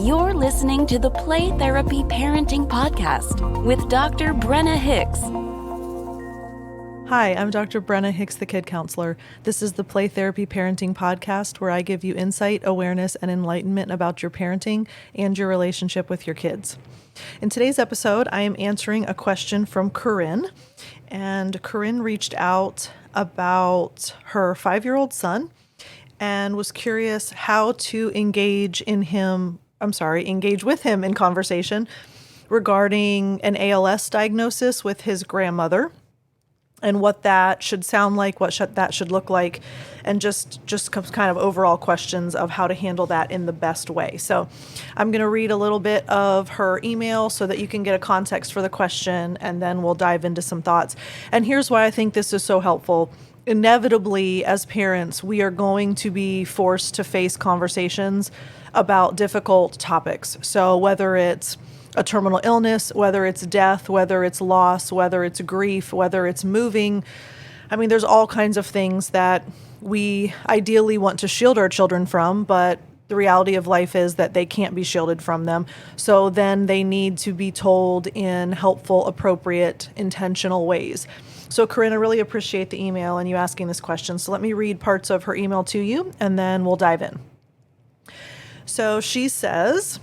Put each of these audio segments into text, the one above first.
You're listening to the Play Therapy Parenting Podcast with Dr. Brenna Hicks. Hi, I'm Dr. Brenna Hicks, the Kid Counselor. This is the Play Therapy Parenting Podcast where I give you insight, awareness, and enlightenment about your parenting and your relationship with your kids. In today's episode, I am answering a question from Corinne. And Corinne reached out about her 5-year-old son and was curious how to engage with him in conversation regarding an ALS diagnosis with his grandmother and what that should sound like, that should look like, and just kind of overall questions of how to handle that in the best way. So I'm going to read a little bit of her email so that you can get a context for the question, and then we'll dive into some thoughts. And here's why I think this is so helpful. Inevitably, as parents, we are going to be forced to face conversations about difficult topics. So whether it's a terminal illness, whether it's death, whether it's loss, whether it's grief, whether it's moving. I mean, there's all kinds of things that we ideally want to shield our children from, but the reality of life is that they can't be shielded from them. So then they need to be told in helpful, appropriate, intentional ways. So Corinne, I really appreciate the email and you asking this question. So let me read parts of her email to you and then we'll dive in. So she says,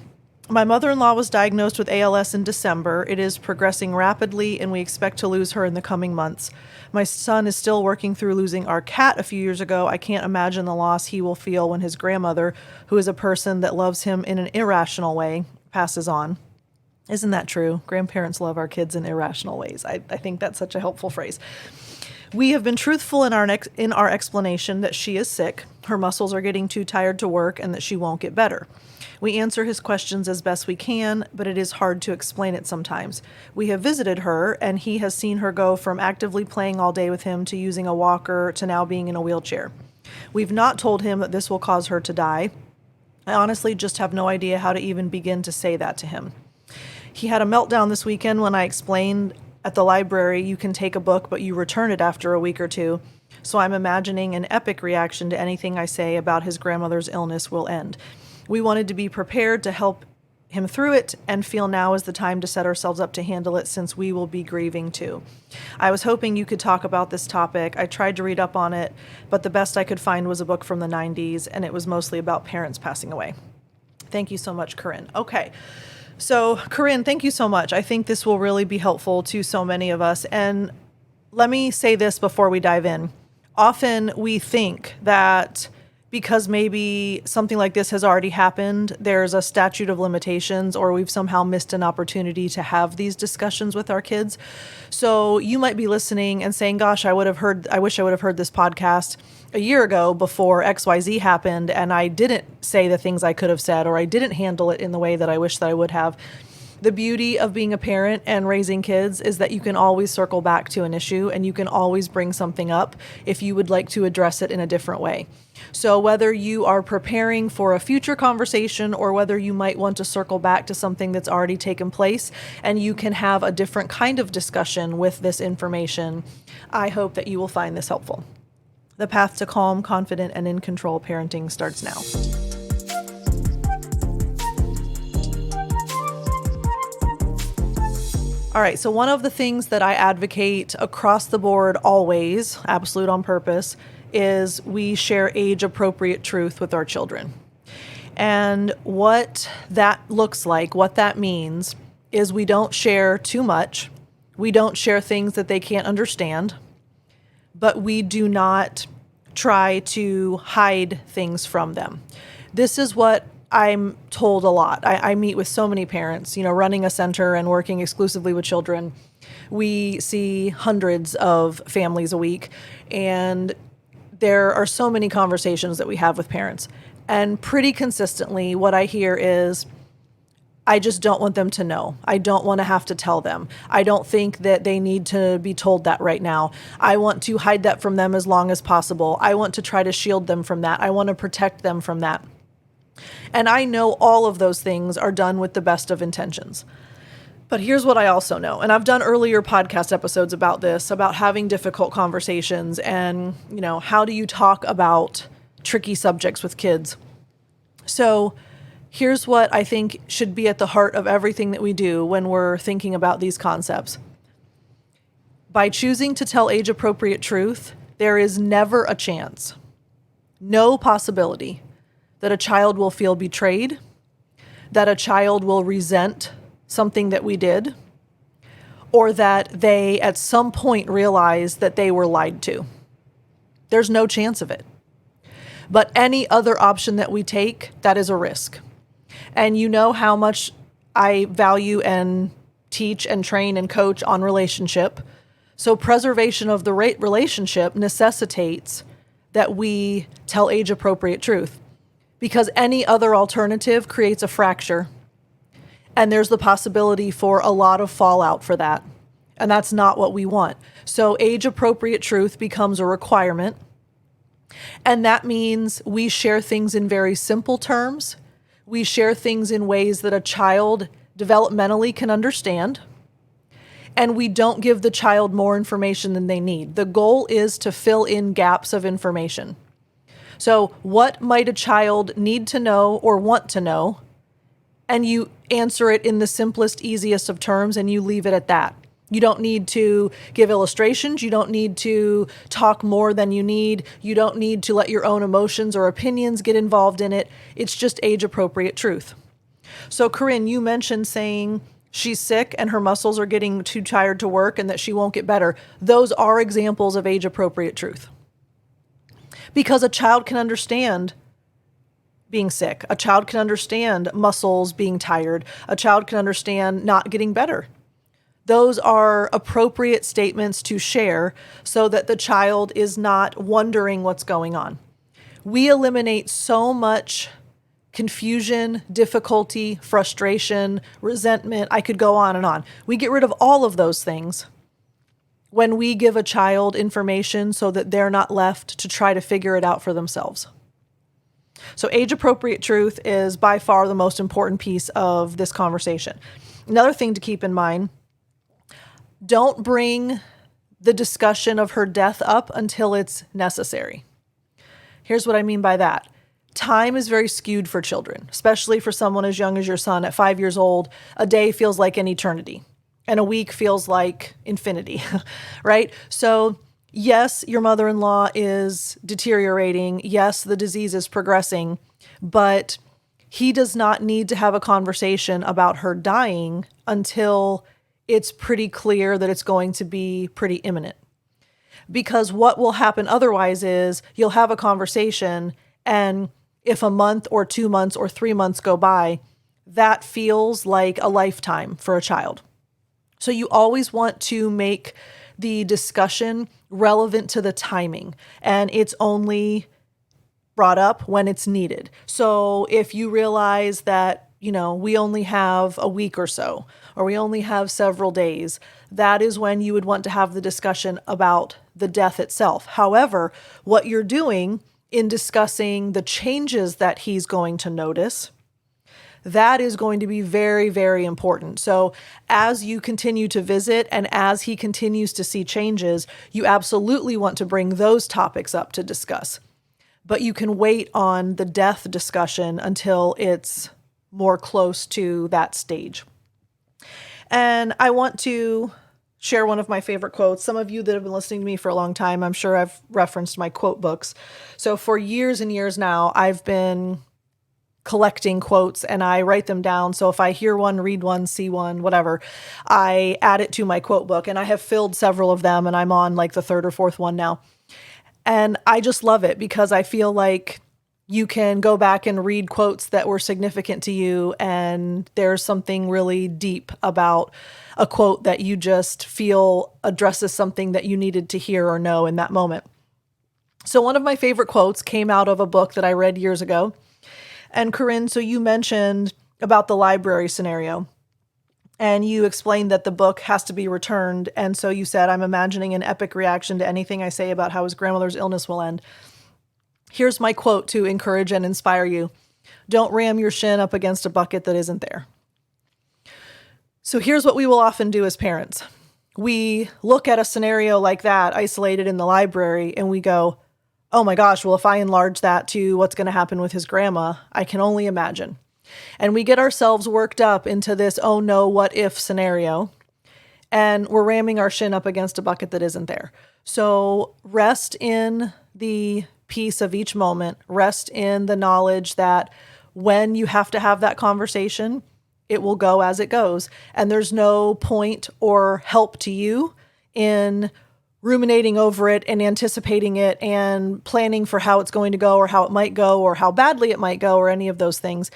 my mother-in-law was diagnosed with ALS in December. It is progressing rapidly, and we expect to lose her in the coming months. My son is still working through losing our cat a few years ago. I can't imagine the loss he will feel when his grandmother, who is a person that loves him in an irrational way, passes on. Isn't that true? Grandparents love our kids in irrational ways. I think that's such a helpful phrase. We have been truthful in our explanation that she is sick, her muscles are getting too tired to work, and that she won't get better. We answer his questions as best we can, but it is hard to explain it sometimes. We have visited her, and he has seen her go from actively playing all day with him to using a walker to now being in a wheelchair. We've not told him that this will cause her to die. I honestly just have no idea how to even begin to say that to him. He had a meltdown this weekend when I explained at the library you can take a book, but you return it after a week or two. So I'm imagining an epic reaction to anything I say about his grandmother's illness will end. We wanted to be prepared to help him through it and feel now is the time to set ourselves up to handle it since we will be grieving too. I was hoping you could talk about this topic. I tried to read up on it, but the best I could find was a book from the 90s, and it was mostly about parents passing away. Thank you so much, Corinne. Okay. So, Corinne, thank you so much. I think this will really be helpful to so many of us. And let me say this before we dive in. Often we think that because maybe something like this has already happened, there's a statute of limitations, or we've somehow missed an opportunity to have these discussions with our kids. So you might be listening and saying, gosh, I wish I would have heard this podcast a year ago before XYZ happened, and I didn't say the things I could have said, or I didn't handle it in the way that I wish that I would have. The beauty of being a parent and raising kids is that you can always circle back to an issue, and you can always bring something up if you would like to address it in a different way. So whether you are preparing for a future conversation or whether you might want to circle back to something that's already taken place and you can have a different kind of discussion with this information, I hope that you will find this helpful. The path to calm, confident, and in control parenting starts now. All right, so one of the things that I advocate across the board always, absolute on purpose, is we share age-appropriate truth with our children. And what that looks like, what that means, is we don't share too much. We don't share things that they can't understand, but we do not try to hide things from them. This is what I'm told a lot. I meet with so many parents, running a center and working exclusively with children. We see hundreds of families a week, and there are so many conversations that we have with parents. And pretty consistently, what I hear is, I just don't want them to know. I don't want to have to tell them. I don't think that they need to be told that right now. I want to hide that from them as long as possible. I want to try to shield them from that. I want to protect them from that. And I know all of those things are done with the best of intentions. But here's what I also know, and I've done earlier podcast episodes about this, about having difficult conversations and, how do you talk about tricky subjects with kids. So Here's what I think should be at the heart of everything that we do when we're thinking about these concepts. By choosing to tell age-appropriate truth, there is never a chance, no possibility, that a child will feel betrayed, that a child will resent something that we did, or that they at some point realize that they were lied to. There's no chance of it. But any other option that we take, that is a risk. And you know how much I value and teach and train and coach on relationship. So preservation of the relationship necessitates that we tell age-appropriate truth, because any other alternative creates a fracture. And there's the possibility for a lot of fallout for that. And that's not what we want. So age-appropriate truth becomes a requirement. And that means we share things in very simple terms. We share things in ways that a child developmentally can understand. And we don't give the child more information than they need. The goal is to fill in gaps of information. So what might a child need to know or want to know? And you answer it in the simplest, easiest of terms, and you leave it at that. You don't need to give illustrations. You don't need to talk more than you need. You don't need to let your own emotions or opinions get involved in it. It's just age-appropriate truth. So Corinne, you mentioned saying she's sick and her muscles are getting too tired to work and that she won't get better. Those are examples of age-appropriate truth. Because a child can understand being sick. A child can understand muscles being tired. A child can understand not getting better. Those are appropriate statements to share so that the child is not wondering what's going on. We eliminate so much confusion, difficulty, frustration, resentment. I could go on and on. We get rid of all of those things when we give a child information so that they're not left to try to figure it out for themselves. So age-appropriate truth is by far the most important piece of this conversation. Another thing to keep in mind, don't bring the discussion of her death up until it's necessary. Here's what I mean by that. Time is very skewed for children, especially for someone as young as your son. At 5 years old, a day feels like an eternity, and a week feels like infinity, right? So yes, your mother-in-law is deteriorating. Yes, the disease is progressing, but he does not need to have a conversation about her dying until it's pretty clear that it's going to be pretty imminent. Because what will happen otherwise is you'll have a conversation, and if a month or 2 months or 3 months go by, that feels like a lifetime for a child. So you always want to make the discussion relevant to the timing, and it's only brought up when it's needed. So if you realize that, we only have a week or so, or we only have several days, that is when you would want to have the discussion about the death itself. However, what you're doing in discussing the changes that he's going to notice, that is going to be very, very important. So as you continue to visit and as he continues to see changes, you absolutely want to bring those topics up to discuss. But you can wait on the death discussion until it's more close to that stage. And I want to share one of my favorite quotes. Some of you that have been listening to me for a long time, I'm sure I've referenced my quote books. So for years and years now, I've been collecting quotes and I write them down. So if I hear one, read one, see one, whatever, I add it to my quote book, and I have filled several of them, and I'm on like the third or fourth one now. And I just love it because I feel like you can go back and read quotes that were significant to you, and there's something really deep about a quote that you just feel addresses something that you needed to hear or know in that moment. So one of my favorite quotes came out of a book that I read years ago. And Corinne, so you mentioned about the library scenario, and you explained that the book has to be returned. And so you said, I'm imagining an epic reaction to anything I say about how his grandmother's illness will end. Here's my quote to encourage and inspire you. Don't ram your shin up against a bucket that isn't there. So here's what we will often do as parents. We look at a scenario like that, isolated in the library, and we go, oh my gosh, well, if I enlarge that to what's going to happen with his grandma, I can only imagine. And we get ourselves worked up into this, oh no, what if scenario. And we're ramming our shin up against a bucket that isn't there. So rest in the peace of each moment. Rest in the knowledge that when you have to have that conversation, it will go as it goes. And there's no point or help to you in ruminating over it and anticipating it and planning for how it's going to go or how it might go or how badly it might go or any of those things.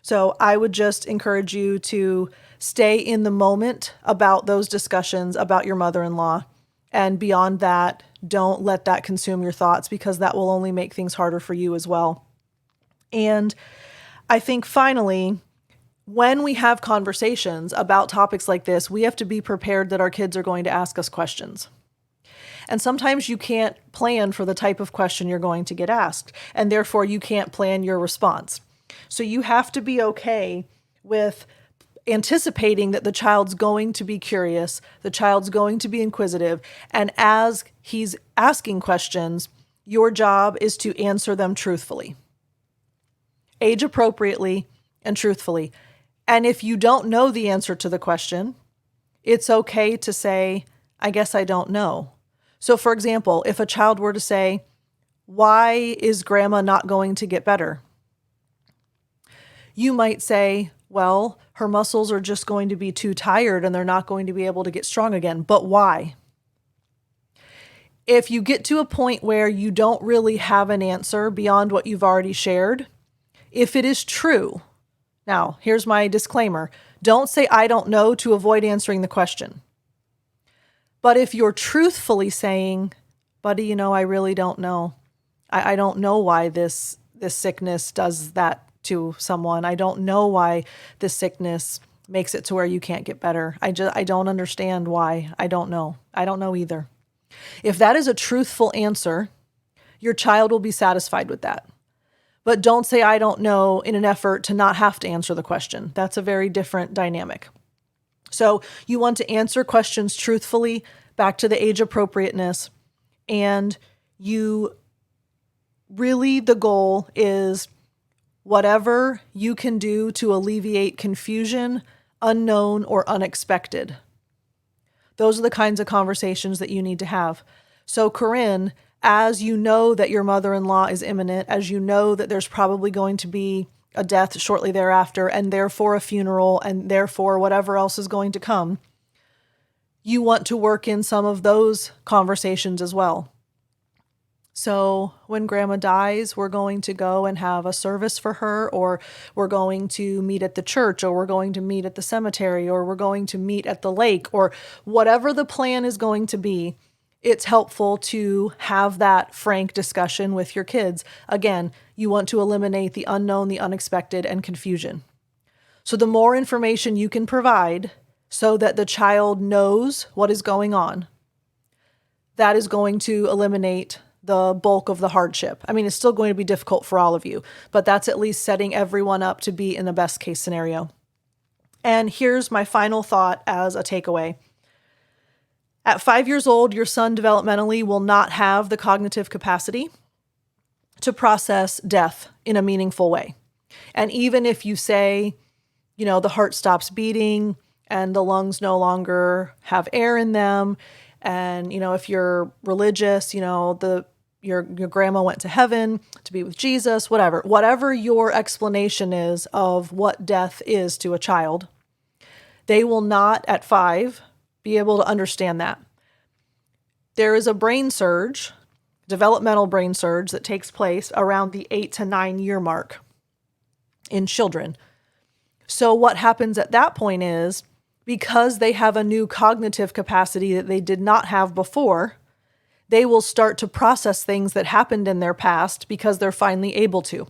So I would just encourage you to stay in the moment about those discussions about your mother-in-law. And beyond that, don't let that consume your thoughts, because that will only make things harder for you as well. And I think finally, when we have conversations about topics like this, we have to be prepared that our kids are going to ask us questions. And sometimes you can't plan for the type of question you're going to get asked, and therefore you can't plan your response. So you have to be okay with anticipating that the child's going to be curious, the child's going to be inquisitive, and as he's asking questions, your job is to answer them truthfully, age appropriately, and truthfully. And if you don't know the answer to the question, it's okay to say, I guess I don't know. So for example, if a child were to say, why is grandma not going to get better? You might say, well, her muscles are just going to be too tired and they're not going to be able to get strong again. But why? If you get to a point where you don't really have an answer beyond what you've already shared, if it is true, now here's my disclaimer, don't say I don't know to avoid answering the question. But if you're truthfully saying, buddy, I really don't know. I don't know why this sickness does that to someone. I don't know why this sickness makes it to where you can't get better. I don't understand why. I don't know. I don't know either. If that is a truthful answer, your child will be satisfied with that. But don't say I don't know in an effort to not have to answer the question. That's a very different dynamic. So you want to answer questions truthfully, back to the age appropriateness, and the goal is whatever you can do to alleviate confusion, unknown, or unexpected. Those are the kinds of conversations that you need to have. So Corinne, as you know that your mother-in-law is imminent, as you know that there's probably going to be a death shortly thereafter, and therefore a funeral, and therefore whatever else is going to come, you want to work in some of those conversations as well. So when grandma dies, we're going to go and have a service for her, or we're going to meet at the church, or we're going to meet at the cemetery, or we're going to meet at the lake, or whatever the plan is going to be. It's helpful to have that frank discussion with your kids. Again, you want to eliminate the unknown, the unexpected, and confusion. So the more information you can provide so that the child knows what is going on, that is going to eliminate the bulk of the hardship. I mean, it's still going to be difficult for all of you, but that's at least setting everyone up to be in the best case scenario. And here's my final thought as a takeaway. At 5 years old, your son developmentally will not have the cognitive capacity to process death in a meaningful way. And even if you say, the heart stops beating and the lungs no longer have air in them, and, if you're religious, your grandma went to heaven to be with Jesus, whatever your explanation is of what death is to a child, they will not at 5 be able to understand that. There is a brain surge, developmental brain surge, that takes place around the 8 to 9 year mark in children. So what happens at that point is, because they have a new cognitive capacity that they did not have before, they will start to process things that happened in their past because they're finally able to.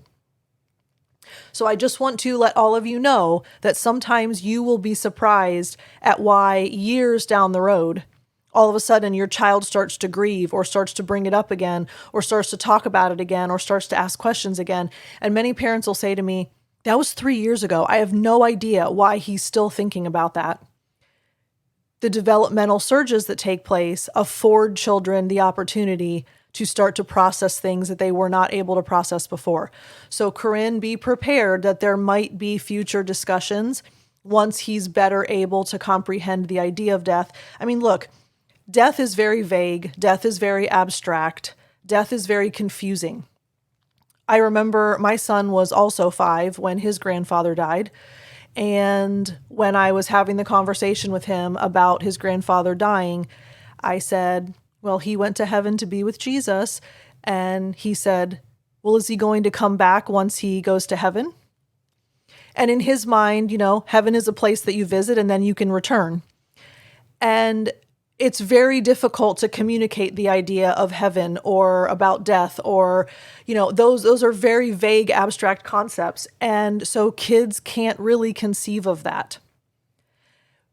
So I just want to let all of you know that sometimes you will be surprised at why years down the road, all of a sudden your child starts to grieve or starts to bring it up again or starts to talk about it again or starts to ask questions again. And many parents will say to me, that was 3 years ago. I have no idea why he's still thinking about that. The developmental surges that take place afford children the opportunity to start to process things that they were not able to process before. So Corinne, be prepared that there might be future discussions once he's better able to comprehend the idea of death. I mean, look, death is very vague. Death is very abstract. Death is very confusing. I remember my son was also 5 when his grandfather died. And when I was having the conversation with him about his grandfather dying, I said, well, he went to heaven to be with Jesus. And he said, well, is he going to come back once he goes to heaven? And in his mind, heaven is a place that you visit and then you can return. And it's very difficult to communicate the idea of heaven or about death or, those are very vague, abstract concepts. And so kids can't really conceive of that,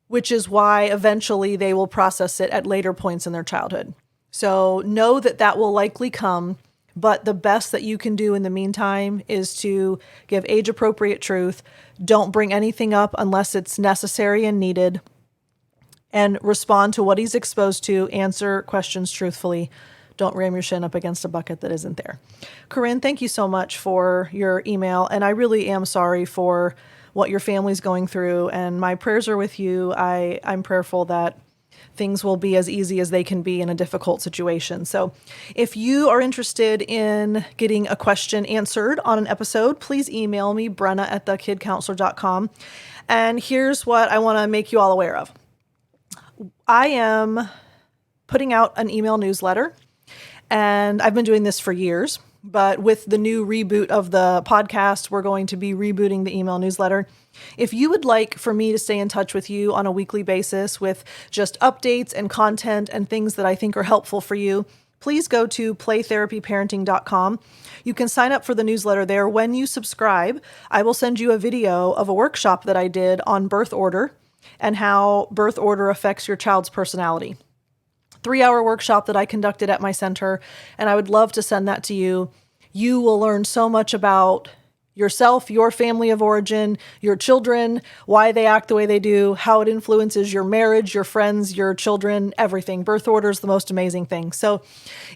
which is why eventually they will process it at later points in their childhood. So know that will likely come, but the best that you can do in the meantime is to give age-appropriate truth. Don't bring anything up unless it's necessary and needed. And respond to what he's exposed to, answer questions truthfully. Don't ram your shin up against a bucket that isn't there. Corinne, thank you so much for your email. And I really am sorry for what your family's going through. And my prayers are with you. I'm prayerful that things will be as easy as they can be in a difficult situation. So if you are interested in getting a question answered on an episode, please email me, brenna@thekidcounselor.com. And here's what I want to make you all aware of. I am putting out an email newsletter, and I've been doing this for years, but with the new reboot of the podcast, we're going to be rebooting the email newsletter. If you would like for me to stay in touch with you on a weekly basis with just updates and content and things that I think are helpful for you, please go to playtherapyparenting.com. You can sign up for the newsletter there. When you subscribe, I will send you a video of a workshop that I did on birth order and how birth order affects your child's personality. 3-hour workshop that I conducted at my center, and I would love to send that to you. You will learn so much about yourself, your family of origin, your children, why they act the way they do, how it influences your marriage, your friends, your children, everything. Birth order is the most amazing thing. So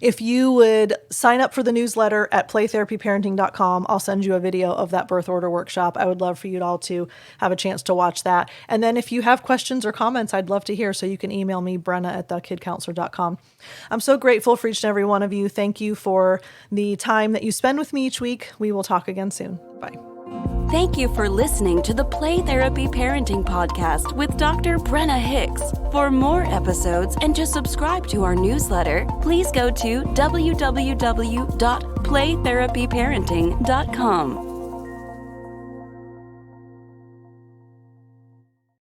if you would sign up for the newsletter at playtherapyparenting.com, I'll send you a video of that birth order workshop. I would love for you all to have a chance to watch that. And then if you have questions or comments, I'd love to hear. So you can email me, brenna@thekidcounselor.com. I'm so grateful for each and every one of you. Thank you for the time that you spend with me each week. We will talk again soon. Bye. Thank you for listening to the Play Therapy Parenting Podcast with Dr. Brenna Hicks. For more episodes and to subscribe to our newsletter, please go to www.playtherapyparenting.com.